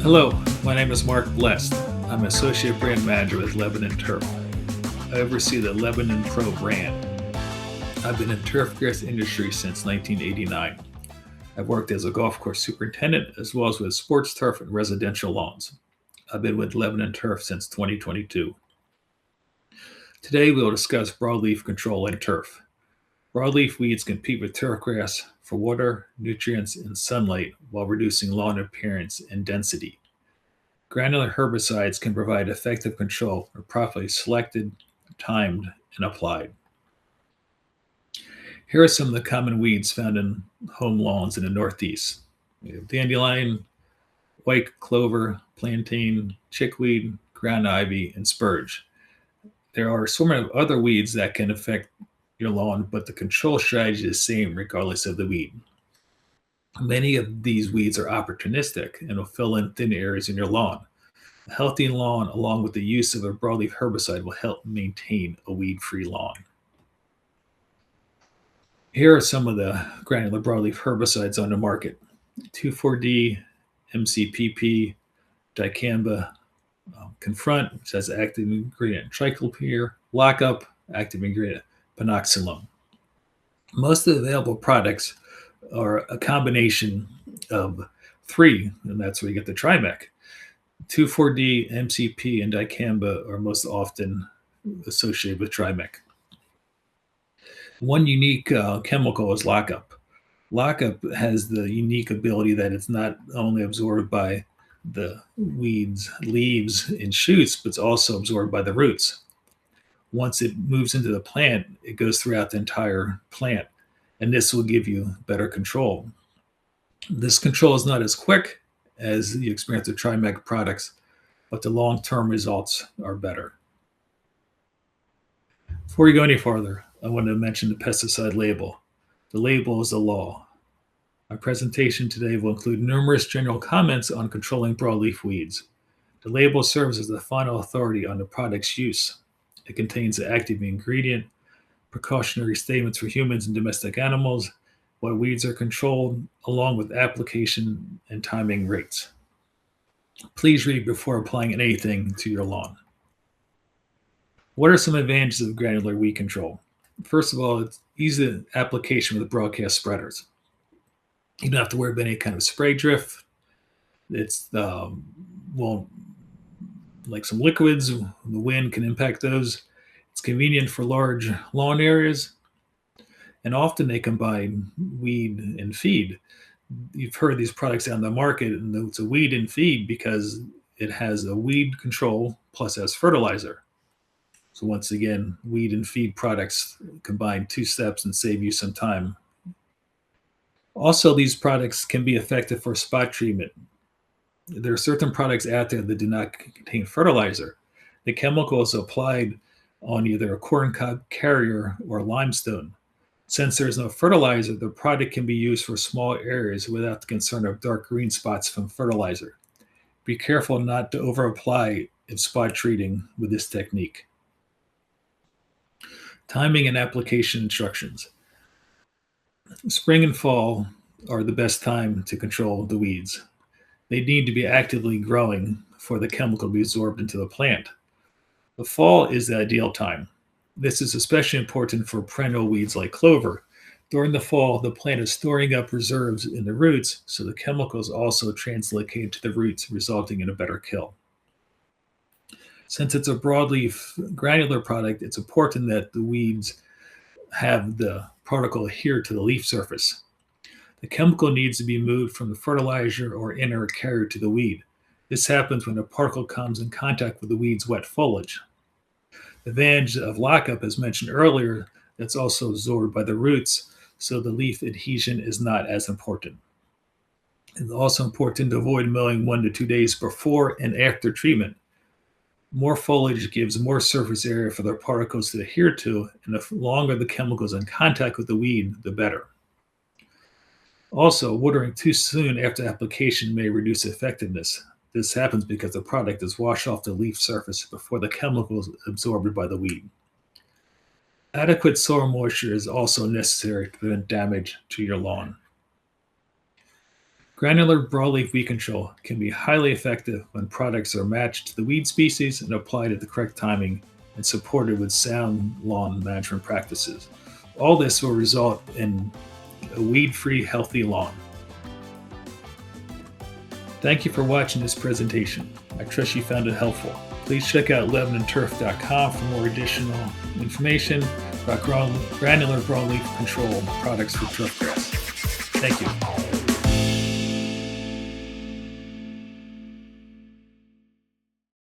Hello, my name is Mark Blest. I'm Associate Brand Manager with Lebanon Turf. I oversee the Lebanon Pro brand. I've been in turfgrass industry since 1989. I've worked as a golf course superintendent as well as with sports turf and residential lawns. I've been with Lebanon Turf since 2022. Today we'll discuss broadleaf control in turf. Broadleaf weeds compete with turfgrass for water, nutrients, and sunlight while reducing lawn appearance and density. Granular herbicides can provide effective control when properly selected, timed, and applied. Here are some of the common weeds found in home lawns in the Northeast. We have dandelion, white clover, plantain, chickweed, ground ivy, and spurge. There are so many other weeds that can affect your lawn, but the control strategy is the same regardless of the weed. Many of these weeds are opportunistic and will fill in thin areas in your lawn. A healthy lawn, along with the use of a broadleaf herbicide, will help maintain a weed-free lawn. Here are some of the granular broadleaf herbicides on the market: 2,4-D, MCPP, dicamba, confront, which has active ingredient triclopyr, lockup, active ingredient panoxylone. Most of the available products are a combination of three, and that's where you get the Trimec. 2,4-D, MCP, and dicamba are most often associated with Trimec. One unique chemical is lockup. Lockup has the unique ability that it's not only absorbed by the weeds, leaves, and shoots, but it's also absorbed by the roots. Once it moves into the plant, it goes throughout the entire plant, and this will give you better control. This control is not as quick as the experience of Trimec products, but the long-term results are better. Before we go any farther, I want to mention the pesticide label. The label is the law. My presentation today will include numerous general comments on controlling broadleaf weeds. The label serves as the final authority on the product's use. It contains the active ingredient, precautionary statements for humans and domestic animals, what weeds are controlled, along with application and timing rates. Please read before applying anything to your lawn. What are some advantages of granular weed control? First of all, it's easy application with broadcast spreaders. You don't have to worry about any kind of spray drift. It's like some liquids, the wind can impact those. It's convenient for large lawn areas, and often they combine weed and feed. You've heard these products out in the market, and it's a weed and feed because it has a weed control plus has fertilizer. So once again, weed and feed products combine two steps and save you some time. Also, these products can be effective for spot treatment. There are certain products out there that do not contain fertilizer. The chemical is applied on either a corncob carrier or limestone. Since there's no fertilizer, the product can be used for small areas without the concern of dark green spots from fertilizer. Be careful not to over-apply if spot treating with this technique. Timing and application instructions. Spring and fall are the best time to control the weeds. They need to be actively growing for the chemical to be absorbed into the plant. The fall is the ideal time. This is especially important for perennial weeds like clover. During the fall, the plant is storing up reserves in the roots, so the chemicals also translocate to the roots, resulting in a better kill. Since it's a broadleaf granular product, it's important that the weeds have the particle adhere to the leaf surface. The chemical needs to be moved from the fertilizer or inner carrier to the weed. This happens when the particle comes in contact with the weed's wet foliage. The advantage of lockup, as mentioned earlier, that's also absorbed by the roots, so the leaf adhesion is not as important. It's also important to avoid mowing 1 to 2 days before and after treatment. More foliage gives more surface area for the particles to adhere to, and the longer the chemicals in contact with the weed, the better. Also, watering too soon after application may reduce effectiveness. This happens because the product is washed off the leaf surface before the chemical is absorbed by the weed. Adequate soil moisture is also necessary to prevent damage to your lawn. Granular broadleaf weed control can be highly effective when products are matched to the weed species and applied at the correct timing and supported with sound lawn management practices. All this will result in a weed-free, healthy lawn. Thank you for watching this presentation. I trust you found it helpful. Please check out LebanonTurf.com for more additional information about granular broadleaf control products for turfgrass. Thank you.